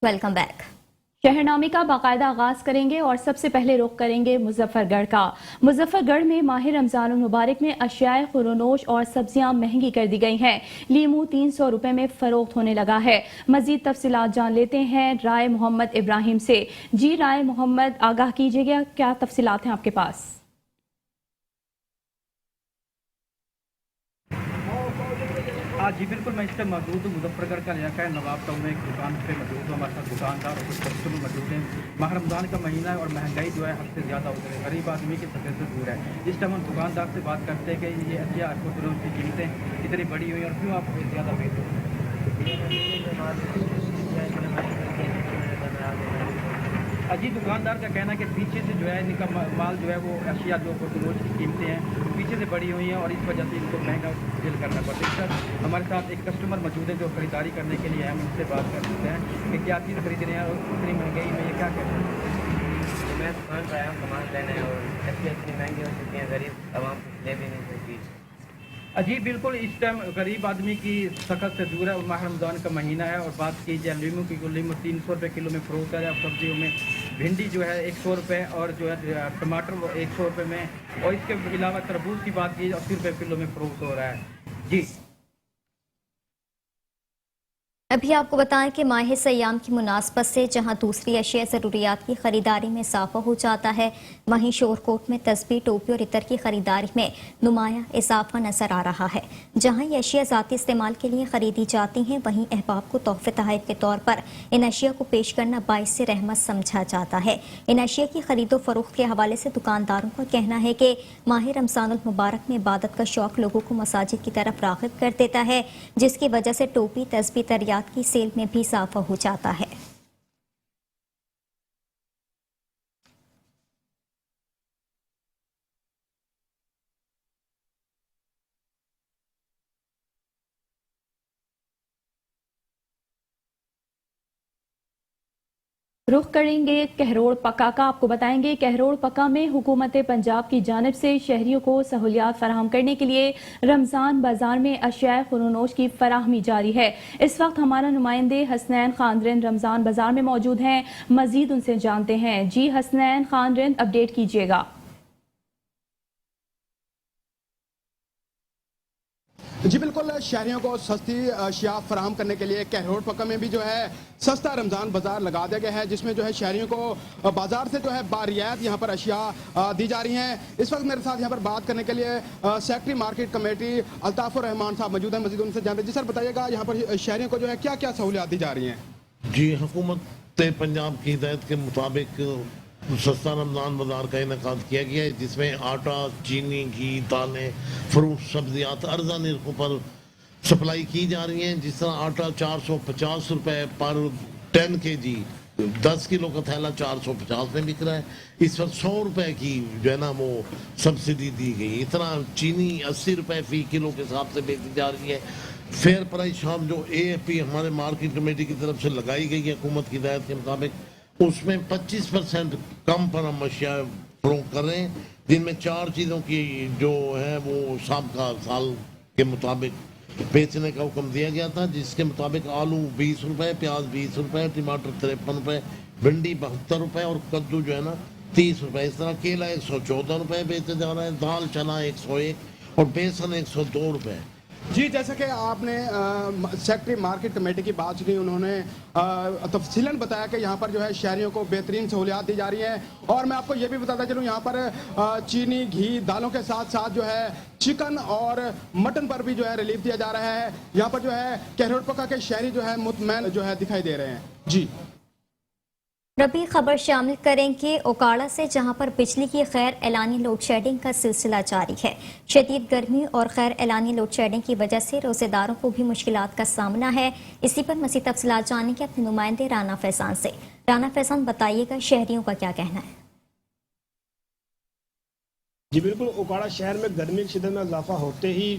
Welcome back. शहरनामे का बाकायदा आगाज करेंगे और सबसे पहले रुख करेंगे मुजफ्फरगढ़ का। मुजफ्फरगढ़ में माह रमजान मुबारक में अशियाए खुरोनोश और सब्जियां महंगी कर दी गई हैं। लीमू 300 रुपए में फरोख्त होने लगा है। मजीद तफसीलात जान लेते हैं राय मोहम्मद इब्राहिम से। जी राय मोहम्मद, आगाह कीजिएगा, क्या तफसीलात हैं आपके पास? जी बिल्कुल, मैं इस टाइम मौजूद हूँ मुजफ्फरगढ़ का इलाका है नवाब टाउन में। एक दुकान पे मौजूद हूँ, हमारे साथ दुकानदार और कुछ कस्टमर मौजूद हैं। माह रमज़ान का महीना है और महंगाई जो है हद से ज़्यादा हो गई है, गरीब आदमी की सफ़र से दूर है। इस टाइम हम दुकानदार से बात करते हैं कि ये अशिया खुदरोज की कीमतें कितनी बढ़ी हुई और क्यों आप ज़्यादा बेहतर अजी दुकानदार का कहना है कि पीछे से जो है इनका माल जो है वो अशिया जो रोज की कीमतें हैं पीछे से बढ़ी हुई हैं और इस वजह से इनको महंगा सेल करना पड़ता है। सर हमारे साथ एक कस्टमर मौजूद है जो खरीदारी करने के लिए हम उनसे बात कर सकते हैं कि क्या चीज़ खरीद रहे हैं और इतनी महंगाई में ये क्या कहते हैं। मैं दुकान पर आया हूँ सामान लेने और इतनी महंगी हो चुकी है, गरीब आवाम कुछ ले भी नहीं सकती। जी बिल्कुल, इस टाइम गरीब आदमी की सख्त से दूर है और माह रमज़ान का महीना है। और बात की जाए लीमू की, लीमू 300 रुपये किलो में फरोख्त है। और सब्जियों में भिंडी जो है 100 रुपये और जो है टमाटर वो 100 रुपये में, और इसके अलावा तरबूज की बात की 80 रुपये किलो में फरोख्त हो रहा है। जी अभी आपको बताएं कि माह सयाम की मुनासबत से जहां दूसरी अशिया ज़रूरियात की खरीदारी में इजाफा हो जाता है, वहीं शोरकोट में तस्बीह, टोपी और इतर की खरीदारी में नुमाया इजाफा नजर आ रहा है। जहां ये अशिया ज़ाती इस्तेमाल के लिए खरीदी जाती हैं, वहीं अहबाब को तोहफे तहफ़ के तौर पर इन अशिया को पेश करना बाइस से रहमत समझा जाता है। इन अशिया की खरीदो फरोख्त के हवाले से दुकानदारों का कहना है कि माह रमज़ानुल मुबारक में इबादत का शौक लोगों को मसाजिद की तरफ राग़िब कर देता है, जिसकी वजह से टोपी, तस्बीह, तरियात की सेल में भी इजाफा हो जाता है। रुख करेंगे कहरोड़ पक्का का। आपको बताएंगे कहरोड़ पक्का में हुकूमत पंजाब की जानिब से शहरियों को सहूलियात फराहम करने के लिए रमज़ान बाजार में अशियाए खुरोनोश की फराहमी जारी है। इस वक्त हमारा नुमाइंदे हसनैन खानरिंद रमज़ान बाजार में मौजूद हैं, मजीद उनसे जानते हैं। जी हसनैन खानरिंद, अपडेट कीजिएगा। जी बिल्कुल, शहरियों को सस्ती अशिया फराहम करने के लिए कहरोड़ पक्का में भी जो है सस्ता रमज़ान बाजार लगा दिया गया है, जिसमें जो है शहरियों को बाजार से जो है बारियात यहाँ पर अशिया दी जा रही हैं। इस वक्त मेरे साथ यहाँ पर बात करने के लिए secretary market committee Altafur Rahman साहब मौजूद हैं, मजीद उनसे जानते हैं। जी सर, बताइएगा यहाँ पर शहरियों को जो है क्या क्या सहूलियात दी जा रही हैं? जी, हुकूमत पंजाब की हिदायत के मुताबिक सस्ता रमज़ान बाजार का इनेकाद किया गया है, जिसमें आटा, चीनी, घी, दालें, फ्रूट, सब्जियात अर्जा निर्खों पर सप्लाई की जा रही हैं। जिस तरह आटा 450 रुपये पर 10 kg 10 किलो का थैला 450 में बिक रहा है। इस वक्त 100 रुपये की जो है ना वो सब्सिडी दी गई। इतना चीनी 80 रुपये फी किलो के हिसाब से बेची जा रही है। फेयर प्राइस शाम जो AFP हमारे मार्केट कमेटी की तरफ से लगाई गई है हुकूमत की हिदायत के मुताबिक, उसमें 25% कम पर हम अशिया फरोख्त कर रहे हैं, जिनमें 4 चीज़ों की जो है वो साबका साल के मुताबिक बेचने का हुक्म दिया गया था, जिसके मुताबिक आलू 20 रुपये, प्याज 20 रुपये, टमाटर 53 रुपये, भिंडी 72 रुपये और कद्दू जो है ना 30 रुपये। इस तरह केला 114 रुपये बेचे जा रहा है, दाल चना 101 और बेसन 102 रुपये। जी, जैसा कि आपने सेक्रेटरी मार्केट कमेटी की बात सुनी, उन्होंने तफसीलन बताया कि यहाँ पर जो है शहरियों को बेहतरीन सहूलियात दी जा रही हैं। और मैं आपको ये भी बताता चलूँ, यहाँ पर चीनी, घी, दालों के साथ साथ जो है चिकन और मटन पर भी जो है रिलीफ दिया जा रहा है। यहाँ पर जो है कहरोड़ पक्का के शहरी जो है मुतमैन जो है दिखाई दे रहे हैं। जी रबी खबर शामिल करेंगे ओकाड़ा से, जहां पर बिजली की गैर एलानी लोड शेडिंग का सिलसिला जारी है। शदीद गर्मी और गैर एलानी लोड शेडिंग की वजह से रोजेदारों को भी मुश्किलात का सामना है। इसी पर मज़ीद तफसीलात जानेंगे अपने नुमाइंदे राना फैजान से। राना फैजान, बताइएगा शहरियों का क्या कहना है? जी बिल्कुल, ओकाड़ा शहर में गर्मी की शिद्दत में इजाफा होते ही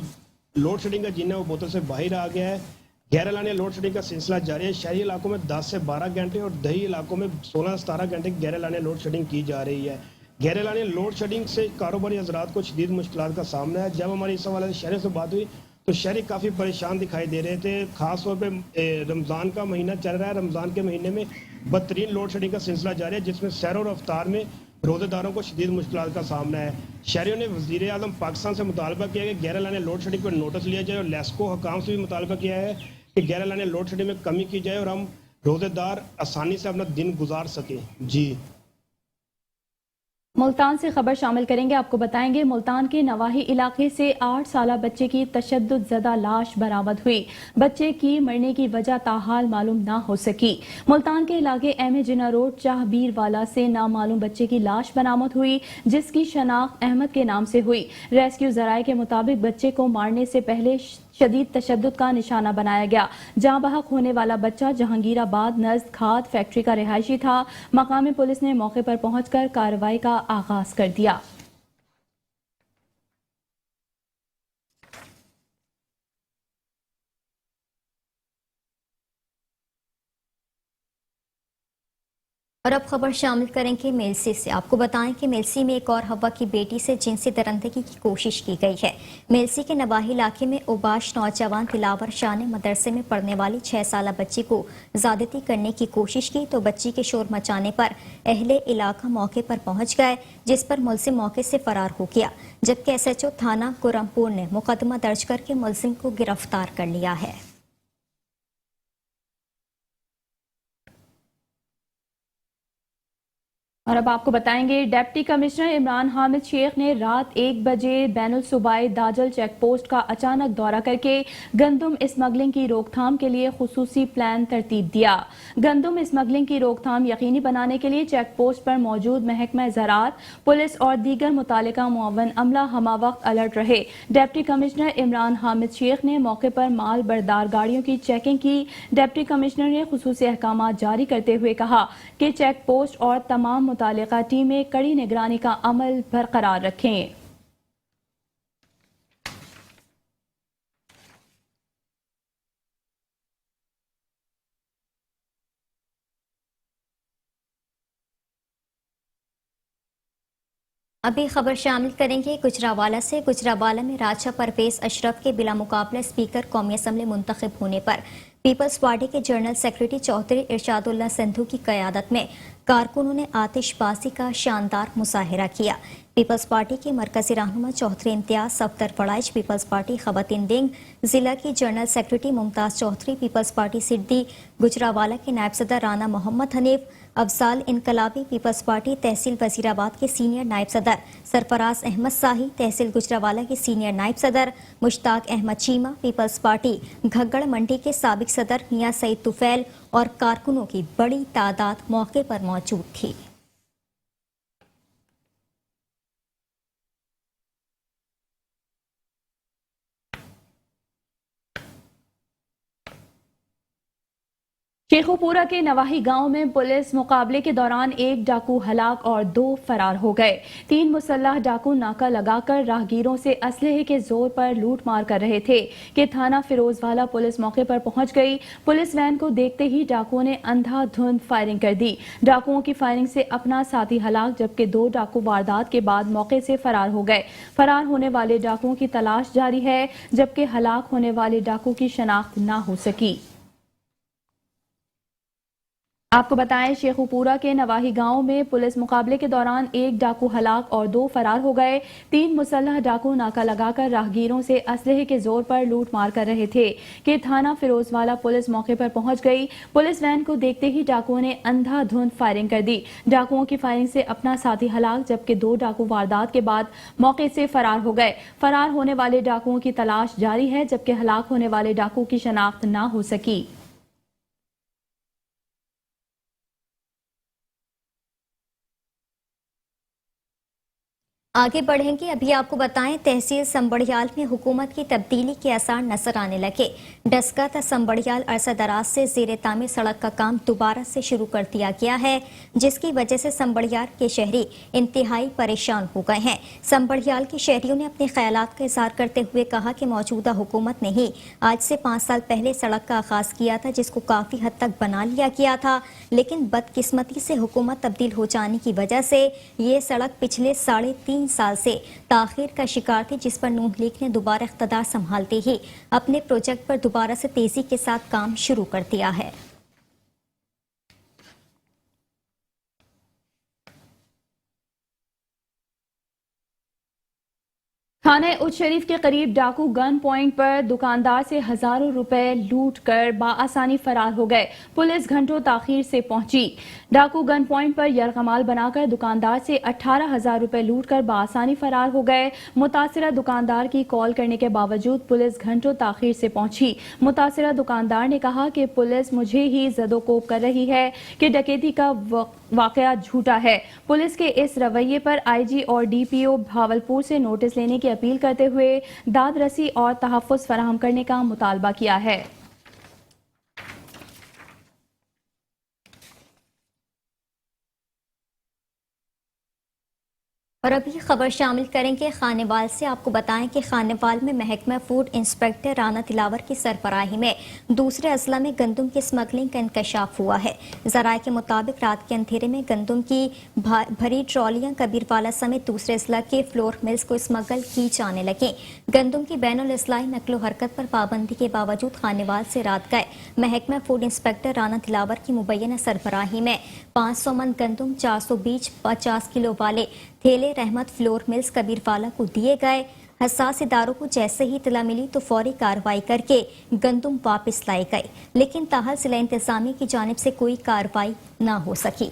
लोड शेडिंग का जीना वो बोतल से बाहर आ गया है। गैर एलानी लोड शेडिंग का सिलसिला जारी है। शहरी इलाकों में 10 से 12 घंटे और दही इलाकों में 16 से 17 घंटे गैर एलानी लोड शेडिंग की जा रही है। गैर एलानी लोड शेडिंग से कारोबारी हजरात को शदीद मुश्किलात का सामना है। जब हमारी इस हवाले से शहरों से बात हुई तो शहरी काफ़ी परेशान दिखाई दे रहे थे। ख़ास तौर पे रमज़ान का महीना चल रहा है। रमज़ान के महीने में बदतरीन लोड शेडिंग का सिलसिला जारी है, जिसमें सैर और रफ्तार में रोज़ेदारों को शदीद मुश्किलात का सामना है। शहरियों ने वज़ीर आज़म पाकिस्तान से मुतालबा किया है कि 11 लाने लोड शेडिंग पर नोटिस लिया जाए और लेस्को हकाम से भी मुतालबा किया है कि 11 लाने लोड शेडिंग में कमी की जाए और हम रोज़ेदार आसानी से अपना दिन गुजार सकें। जी मुल्तान से खबर शामिल करेंगे। आपको बताएंगे मुल्तान के नवाही इलाके से 8 साला बच्चे की तशद्दुद ज़दा लाश बरामद हुई। बच्चे की मरने की वजह ताहाल मालूम ना हो सकी। मुल्तान के इलाके एम जिना रोड चाहबीर वाला से नामालूम बच्चे की लाश बरामद हुई, जिसकी शनाख्त अहमद के नाम से हुई। रेस्क्यू जराये के मुताबिक बच्चे को मारने से पहले शदीद तशद्दुद का निशाना बनाया गया। जहां बहक होने वाला बच्चा जहांगीराबाद नज़द खाद फैक्ट्री का रिहायशी था। मकामी पुलिस ने मौके पर पहुंचकर कार्रवाई का आगाज कर दिया। और अब खबर शामिल करेंगे मेलसी से। आपको बताएं कि मेलसी में एक और हवा की बेटी से जिनसी दरंदगी की कोशिश की गई है। मेलसी के नवाही इलाके में उबाश नौजवान दिलावर शाह ने मदरसे में पढ़ने वाली 6 साला बच्ची को ज्यादती करने की कोशिश की तो बच्ची के शोर मचाने पर अहले इलाका मौके पर पहुंच गए, जिस पर मुलजिम मौके से फरार हो गया, जबकि SHO थाना कुरमपुर ने मुकदमा दर्ज करके मुलजिम को गिरफ्तार कर लिया है। और अब आपको बताएंगे डिप्टी कमिश्नर इमरान हामिद शेख ने रात 1 बजे बैनुल सूबाई दाजल चेक पोस्ट का अचानक दौरा करके गंदम स्मगलिंग की रोकथाम के लिए खुसूसी प्लान तरतीब दिया। गंदम स्मगलिंग की रोकथाम यकीनी बनाने के लिए चेक पोस्ट पर मौजूद महकमा ज़राअत, पुलिस और दीगर मुतालिका मुअव्वन अमला हमा वक्त अलर्ट रहे। डिप्टी कमिश्नर इमरान हामिद शेख ने मौके पर माल बरदार गाड़ियों की चेकिंग की। डिप्टी कमिश्नर ने खुसूसी अहकाम जारी करते हुए कहा कि चेक पोस्ट और तमाम मुतालिका टीमें कड़ी निगरानी का अमल बरकरार रखें। अभी खबर शामिल करेंगे गुजरावाला से। गुजरावाला में राजा परवेज अशरफ के बिला मुकाबला स्पीकर कौमी असम्बली मुंतखब होने पर पीपल्स पार्टी के जनरल सेक्रेटरी चौधरी इरशादुल्लाह सिंधु की क़यादत में कारकुनों ने आतिशबाजी का शानदार मुजाहिरा किया। पीपल्स पार्टी के मरकजी रहनुमा चौधरी इम्तियाज सफदर फड़ाइश, पीपल्स पार्टी खवातीन विंग जिला की general secretary Mumtaz Chaudhry, peoples party सिड्डी गुजरावाला के नायब सदर राना मोहम्मद हनीफ, अफजाल इनकलाबी, पीपल्स पार्टी तहसील वजीराबाद के सीनियर नायब सदर सरफराज अहमद शाही, तहसील गुजरावाला के सीनियर नायब सदर मुश्ताक अहमद चीमा, पीपल्स पार्टी घग्गड़ मंडी के साबिक सदर मियां सईद तुफैल और कारकुनों की बड़ी तादाद मौके पर मौजूद थी। शेखुपुरा के नवाही गांव में पुलिस मुकाबले के दौरान एक डाकू हलाक और 2 फरार हो गए। 3 मुसल्लह डाकू नाका लगाकर राहगीरों से असलहे के जोर पर लूट मार कर रहे थे कि थाना फिरोजवाला पुलिस मौके पर पहुंच गई। पुलिस वैन को देखते ही डाकुओं ने अंधाधुंध फायरिंग कर दी। डाकुओं की फायरिंग से अपना साथी हलाक, जबकि 2 डाकू वारदात के बाद मौके से फरार हो गए। फरार होने वाले डाकुओं की तलाश जारी है, जबकि हलाक होने वाले डाकू की शनाख्त न हो सकी। आपको बताएं शेखुपुरा के नवाही गांव में पुलिस मुकाबले के दौरान एक डाकू हलाक और 2 फरार हो गए। 3 मुसल्लह डाकू नाका लगाकर राहगीरों से असलहे के जोर पर लूट मार कर रहे थे कि थाना फिरोजवाला पुलिस मौके पर पहुंच गई। पुलिस वैन को देखते ही डाकुओं ने अंधाधुंध फायरिंग कर दी। डाकुओं की फायरिंग से अपना साथी हलाक, जबकि 2 डाकू वारदात के बाद मौके से फरार हो गए। फरार होने वाले डाकुओं की तलाश जारी है, जबकि हलाक होने वाले डाकू की शनाख्त न हो सकी। आगे बढ़ेंगे। अभी आपको बताएं तहसील संबड़ियाल में हुकूमत की तब्दीली के आसार नजर आने लगे। डस्का ता संबड़ियाल अरसा दराज से ज़ेरे तामीर सड़क का काम दोबारा से शुरू कर दिया गया है, जिसकी वजह से संबड़ियाल के शहरी इंतहाई परेशान हो गए हैं। संबड़ियाल के शहरियों ने अपने ख्यालात का इजहार करते हुए कहा कि मौजूदा हुकूमत ने ही आज से 5 साल पहले सड़क का आगाज किया था, जिसको काफी हद तक बना लिया गया था, लेकिन बदकिस्मती से हुकूमत तब्दील हो जाने की वजह से ये सड़क पिछले 3.5 साल से ताखीर का शिकार थी, जिस पर नून लीग ने दोबारा इख्तिदार संभालते ही अपने प्रोजेक्ट पर दोबारा से तेजी के साथ काम शुरू कर दिया है। थाना उच्च शरीफ के करीब डाकू गन पॉइंट पर दुकानदार से हजारों रुपए लूट कर बाआसानी फरार हो गए। पुलिस घंटों ताखीर से पहुंची। डाकू गन पॉइंट पर यरगमाल बनाकर दुकानदार से 18,000 रुपए लूट कर बाआसानी फरार हो गए। मुतासिरा दुकानदार की कॉल करने के बावजूद पुलिस घंटों ताखीर से पहुंची। मुतासिरा दुकानदार ने कहा कि पुलिस मुझे ही जदोकोब कर रही है कि डकैती का वाकया झूठा है। पुलिस के इस रवैये पर आईजी और डीपीओ भावलपुर से नोटिस लेने की अपील करते हुए दाद रसी और तहफ़्फ़ुज़ फराहम करने का मुतालबा किया है। और अभी खबर शामिल करेंगे खानेवाल से। आपको बताएं कि खानेवाल में महकमा फूड इंस्पेक्टर राना तिलावर की सरबराही में दूसरे अजला में गंदम की स्मगलिंग का इंकशाफ हुआ है। ज़राए के मुताबिक रात के अंधेरे में गंदम की भरी ट्रॉलियां कबीरवाला समेत दूसरे अजला के फ्लोर मिल्स को स्मगल की जाने लगी। गंदम की बैनुल इस्लाही नकलो हरकत पर पाबंदी के बावजूद खानेवाल से रात गए महकमा फूड इंस्पेक्टर राना तिलावर की मुबैना सरबराही में 500 मन गंदम 450 किलो वाले थैले रहमत फ्लोर मिल्स कबीरवाला को दिए गए। हसास इदारों को जैसे ही इतला मिली तो फौरी कार्रवाई करके गंदम वापस लाई गई, लेकिन ताहल जिला इंतजामिया की जानिब से कोई कार्रवाई न हो सकी।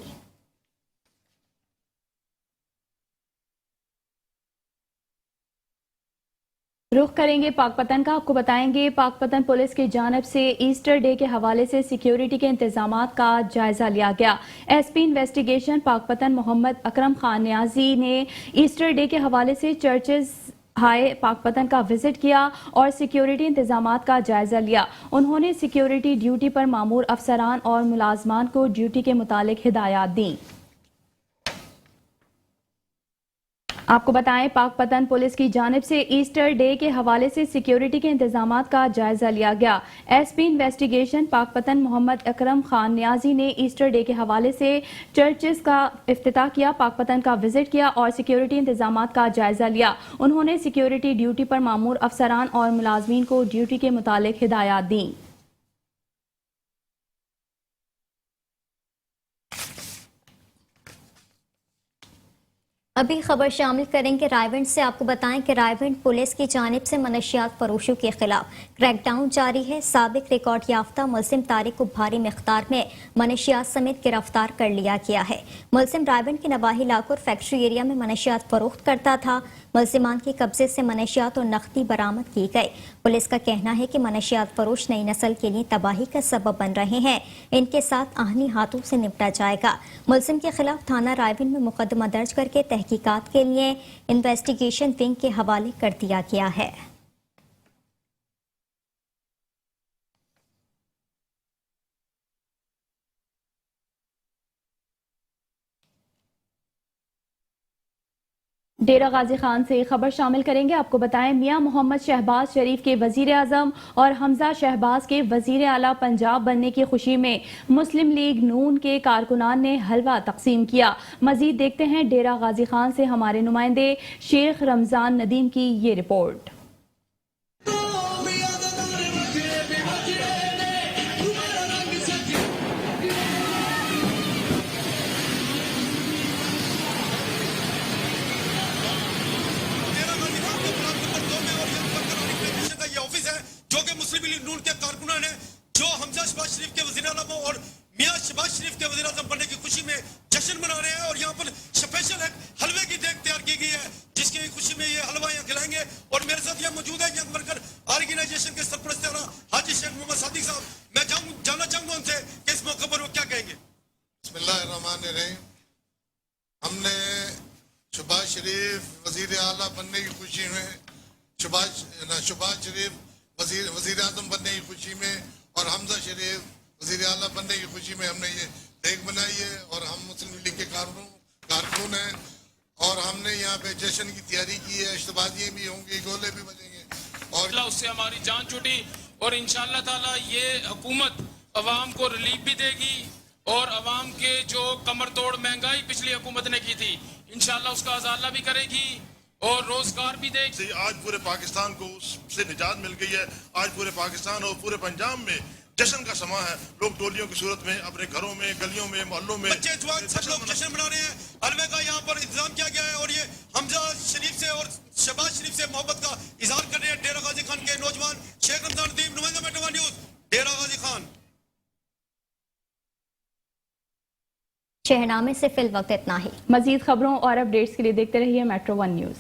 रुख करेंगे पाकपतन का। आपको बताएंगे पाकपतन पुलिस की जानिब से ईस्टर डे के हवाले से सिक्योरिटी के इंतजामात का जायजा लिया गया। एसपी इन्वेस्टिगेशन पाकपतन मोहम्मद अकरम खान न्याजी ने ईस्टर डे के हवाले से चर्चेज हाई पाकपतन का विजिट किया और सिक्योरिटी इंतजामात का जायजा लिया। उन्होंने सिक्योरिटी ड्यूटी पर मामूर अफसरान और मुलाजमान को ड्यूटी के मुतालिक हिदायत दी। आपको बताएं पाकपतन पुलिस की जानिब से ईस्टर डे के हवाले से सिक्योरिटी के इंतजामात का जायजा लिया गया। एसपी इन्वेस्टिगेशन पाकपतन मोहम्मद अकरम खान न्याजी ने ईस्टर डे के हवाले से चर्चेस का इफ्तिताह किया, पाकपतन का विजिट किया और सिक्योरिटी इंतजामात का जायजा लिया। उन्होंने सिक्योरिटी ड्यूटी पर मामूर अफसरान और मुलाजमीन को ड्यूटी के मुतालिक हिदायत दी। अभी खबर शामिल करेंगे रायवंड से। आपको बताएं कि रायवंड पुलिस की जानिब से मनशियात फरोशों के खिलाफ क्रैकडाउन जारी है। साबिक रिकॉर्ड याफ्ता मुलजिम तारिक को भारी मिकदार में मनशियात समेत गिरफ्तार कर लिया गया है। मुलजिम रायवंड के नवाही इलाकों और फैक्ट्री एरिया में मनशियात फरोख्त करता था। मुलजिमान के कब्जे से मनशियात और नकदी बरामद की गई। पुलिस का कहना है कि मनशियात फरोश नई नस्ल के लिए तबाही का सबब बन रहे हैं। इनके साथ आहनी हाथों से निपटा जाएगा। मुलजिम के खिलाफ थाना रायवंड में मुकदमा दर्ज करके तहकीकात के लिए इन्वेस्टिगेशन विंग के हवाले कर दिया गया है। डेरा गाजी खान से खबर शामिल करेंगे। आपको बताएं मियां मोहम्मद शहबाज शरीफ के वजीर आजम और हमजा शहबाज के वजीर आला पंजाब बनने की खुशी में मुस्लिम लीग नून के कारकुनान ने हलवा तकसीम किया। मजीद देखते हैं डेरा गाजी खान से हमारे नुमाइंदे शेख रमजान नदीम की ये रिपोर्ट। जो कि मुस्लिम लीग नून के कारकुनान है, जो हमजा शहबाज शरीफ के वजीर आलम और मियां शहबाज शरीफ के वजीर आजम बनने की खुशी में जश्न मना रहे हैं। और यहाँ पर स्पेशल एक हलवे की देग तैयार की गई है, जिसकी खुशी में ये हलवा यहाँ खिलाएंगे। और मेरे साथ यहाँ मौजूद है यंग वर्कर ऑर्गेनाइजेशन के सरपरस्त हाजी शेख मोहम्मद सादिक साहब। मैं जानना चाहूंगा उनसे कि इस मौके पर वो क्या कहेंगे। बिस्मिल्लाहिर्रहमानिर्रहीम। हमने शहबाज शरीफ वजीर आला बनने की खुशी में शहबाज शरीफ वजीर आजम बनने की खुशी में और हमजा शरीफ वजीर आला बनने की खुशी में हमने ये देग बनाई है। और हम मुस्लिम लीग के कारकुन हैं और हमने यहाँ पे जश्न की तैयारी की है। अश्तबाजियाँ भी होंगी, गोले भी बजेंगे और उससे हमारी जान छूटी। और इंशाअल्लाह ताला ये हुकूमत अवाम को रिलीफ भी देगी और अवाम के जो कमर तोड़ महंगाई पिछली हुकूमत ने की थी, इंशाल्लाह उसका अजाला भी करेगी और रोजगार भी देगी। आज पूरे पाकिस्तान को उससे निजात मिल गई है। आज पूरे पाकिस्तान और पूरे पंजाब में जश्न का समा है। लोग टोलियों की सूरत में अपने घरों में, गलियों में, मोहल्लों में बच्चे जवान सब लोग जश्न मना रहे हैं। हलवे का यहाँ पर इंतजाम किया गया है और ये हमजा शरीफ से और शहबाज शरीफ से मोहब्बत का इजहार कर रहे हैं डेरा गाजी खान के नौजवान। शेख रमजान नदीम, नुमाइंदा मेट्रो वन न्यूज, डेरा गाजी खान। शहनामे से फिल वक्त इतना ही। मजीद खबरों और अपडेट्स के लिए देखते रहिए मेट्रो वन न्यूज।